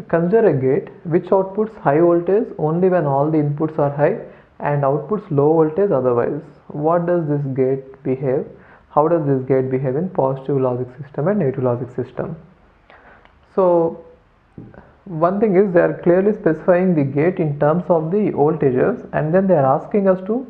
Consider a gate which outputs high voltage only when all the inputs are high and outputs low voltage otherwise. What does this gate behave? How does this gate behave in positive logic system and negative logic system? So one thing is they are clearly specifying the gate in terms of the voltages, and then they are asking us to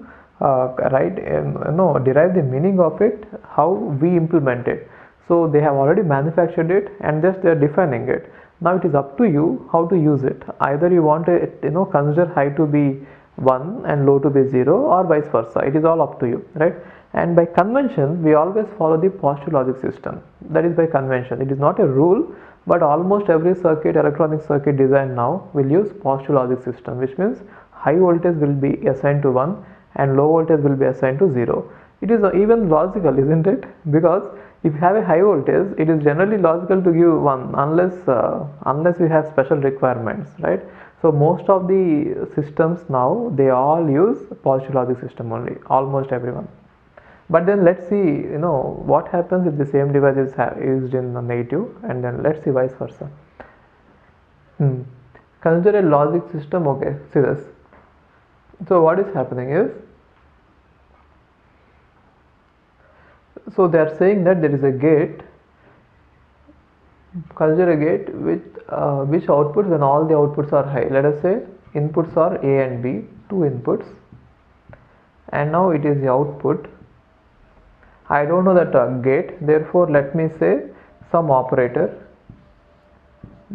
derive the meaning of it, how we implement it. So they have already manufactured it and just they are defining it. Now it is up to you how to use it. Either you want to consider high to be 1 and low to be 0, or vice versa. It is all up to you, right? And by convention we always follow the positive logic system. That is by convention. It is not a rule, but almost every circuit, electronic circuit design now will use positive logic system, which means high voltage will be assigned to 1 and low voltage will be assigned to 0. It is even logical, isn't it? Because if you have a high voltage, it is generally logical to give 1 unless you have special requirements, right? So most of the systems now, they all use positive logic system only, almost everyone. But then let's see, what happens if the same device is used in a negative, and then let's see vice versa. Consider a logic system. Okay, see this. So what is happening is, so they are saying that there is a gate. Consider a gate with which outputs when all the outputs are high. Let us say inputs are A and B, two inputs, and now it is the output. I don't know that gate, therefore let me say some operator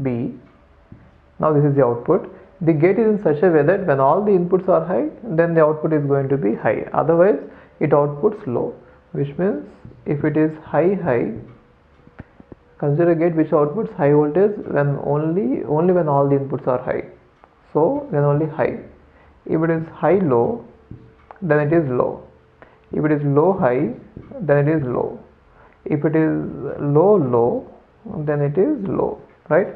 B. Now this is the output. The gate is in such a way that when all the inputs are high, then the output is going to be high. Otherwise, it outputs low, which means if it is high, consider a gate which outputs high voltage when only when all the inputs are high. So then only high. If it is high low, then it is low. If it is low high, then it is low. If it is low, then it is low, right?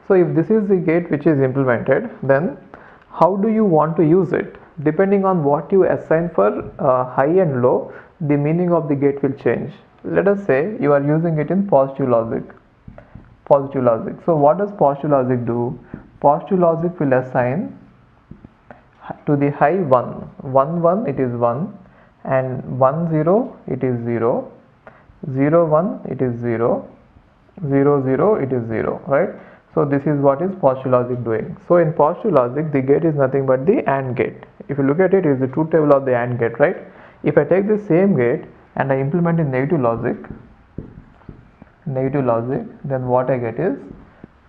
So if this is the gate which is implemented, then how do you want to use it? Depending on what you assign for high and low, the meaning of the gate will change. Let us say you are using it in positive logic. So what does positive logic do? Positive logic will assign to the high 1 it is 1, and 1 0 it is 0, 0 1 it is 0, 0 0 it is 0, right? So this is what is positive logic doing. So in positive logic, the gate is nothing but the AND gate. If you look at it, is the truth table of the AND gate, right? If I take the same gate and I implement in negative logic, then what I get is,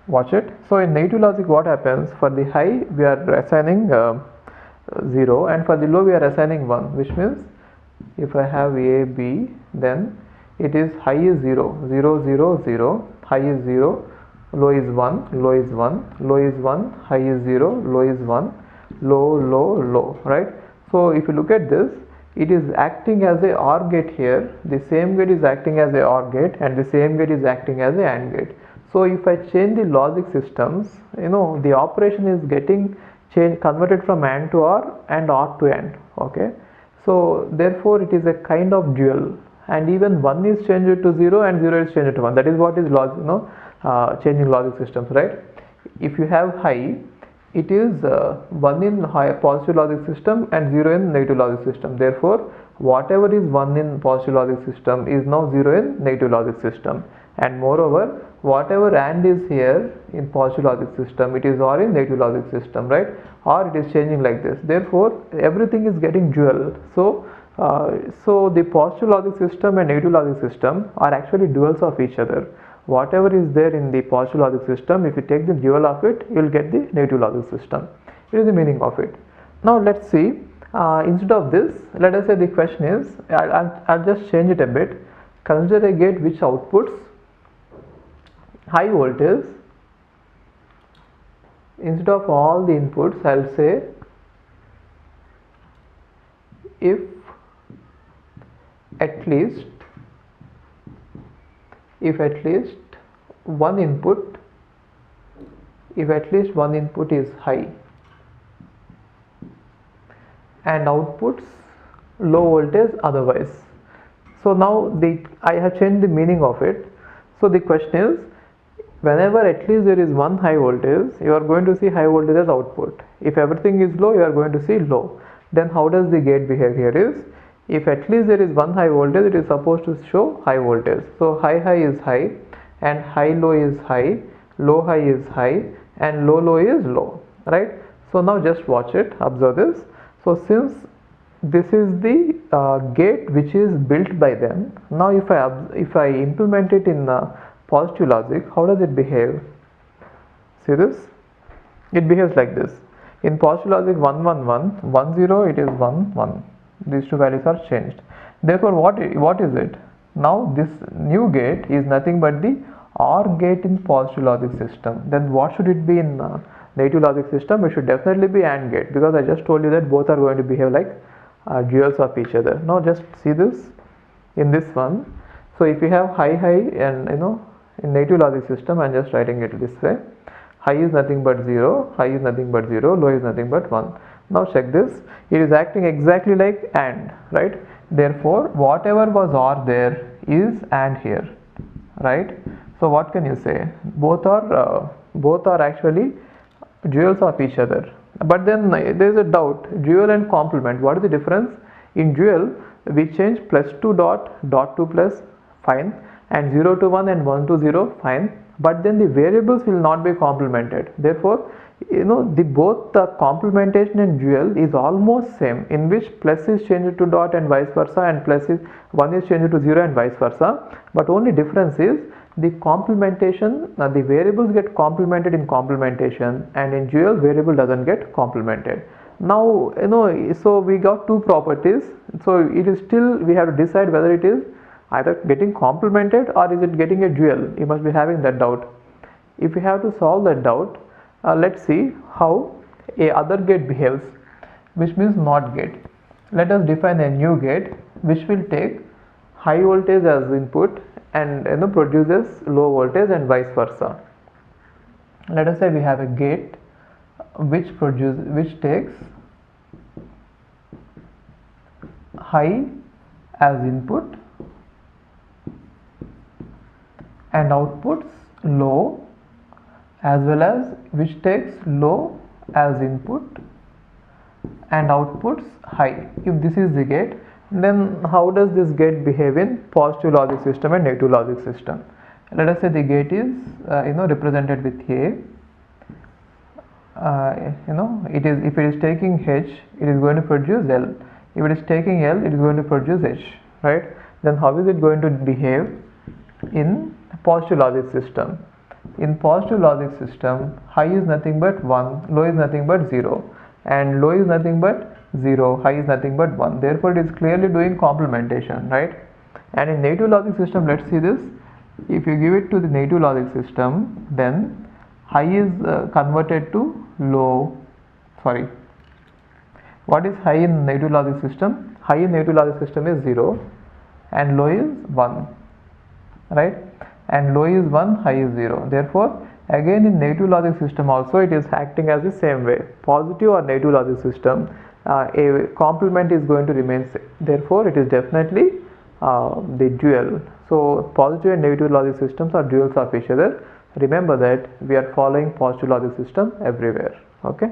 watch it. So in negative logic, what happens? For the high we are assigning 0, and for the low we are assigning 1, which means if I have A, B, then it is high is 0, 0 0 0, high is 0, low is 1, low is 1, low is 1, high is 0, low is 1, low, right? So if you look at this, it is acting as a OR gate here. The same gate is acting as a OR gate, and the same gate is acting as a AND gate. So if I change the logic systems, the operation is getting converted from AND to OR and OR to AND. Okay, so therefore it is a kind of dual, and even 1 is changed to 0 and 0 is changed to 1. That is what is logic, changing logic systems, right? If you have high, it is 1 in high positive logic system and 0 in negative logic system. Therefore, whatever is 1 in positive logic system is now 0 in negative logic system. And moreover, whatever AND is here in positive logic system, it is OR in negative logic system, right? Or it is changing like this. Therefore, everything is getting dual. So the positive logic system and negative logic system are actually duals of each other. Whatever is there in the positive logic system, if you take the dual of it, you will get the negative logic system. It is the meaning of it. Now let's see, instead of this, let us say the question is, I'll just change it a bit. Consider a gate which outputs high voltage. Instead of all the inputs, I'll say if at least one input is high and outputs low voltage otherwise. So now I have changed the meaning of it. So the question is, whenever at least there is one high voltage, you are going to see high voltage as output. If everything is low, you are going to see low. Then how does the gate behave here is, if at least there is one high voltage, it is supposed to show high voltage. So high is high, and high low is high, low high is high, and low is low, right? So now just watch it, observe this. So since this is the gate which is built by them, now if I implement it in positive logic, how does it behave? See this? It behaves like this. In positive logic 1 1 1 1 0, it is 1 1. These two values are changed. Therefore what is it? Now this new gate is nothing but the OR gate in positive logic system. Then what should it be in negative logic system? It should definitely be AND gate, because I just told you that both are going to behave like duals of each other. Now just see this in this one. So if you have high and in negative logic system, I'm just writing it this way. High is nothing but 0, high is nothing but 0, low is nothing but 1. Now check this, it is acting exactly like AND, right? Therefore whatever was OR there is AND here, right? So what can you say? Both are actually duals of each other. But then there is a doubt, dual and complement, what is the difference? In dual we change +2 dot 2 plus, fine, and 0 to 1 and 1 to 0, fine, but then the variables will not be complemented. Therefore both the complementation and dual is almost same, in which plus is changed to dot and vice versa, and 1 is changed to 0 and vice versa, but only difference is the complementation, the variables get complemented in complementation, and in dual variable doesn't get complemented. Now so we got two properties, so it is still, we have to decide whether it is either getting complemented or is it getting a dual. You must be having that doubt. If you have to solve that doubt, let's see how a other gate behaves, which means NOT gate. Let us define a new gate which will take high voltage as input and produces low voltage and vice versa. Let us say we have a gate which takes high as input and outputs low, as well as which takes low as input and outputs high. If this is the gate, then how does this gate behave in positive logic system and negative logic system? Let us say the gate is represented with A. If it is taking H, it is going to produce L. If it is taking L, it is going to produce H, right? Then how is it going to behave in positive logic system? In positive logic system, high is nothing but 1, low is nothing but 0, and low is nothing but 0, high is nothing but 1. Therefore it is clearly doing complementation, right? And in negative logic system, let's see this. If you give it to the negative logic system, then high is converted to low. Sorry, what is high in negative logic system? High in negative logic system is 0 and low is 1, right? And low is 1, high is 0. Therefore again in negative logic system also it is acting as the same way. Positive or negative logic system, a complement is going to remain same. Therefore it is definitely the dual. So positive and negative logic systems are duals of each other. Remember that we are following positive logic system everywhere. Okay.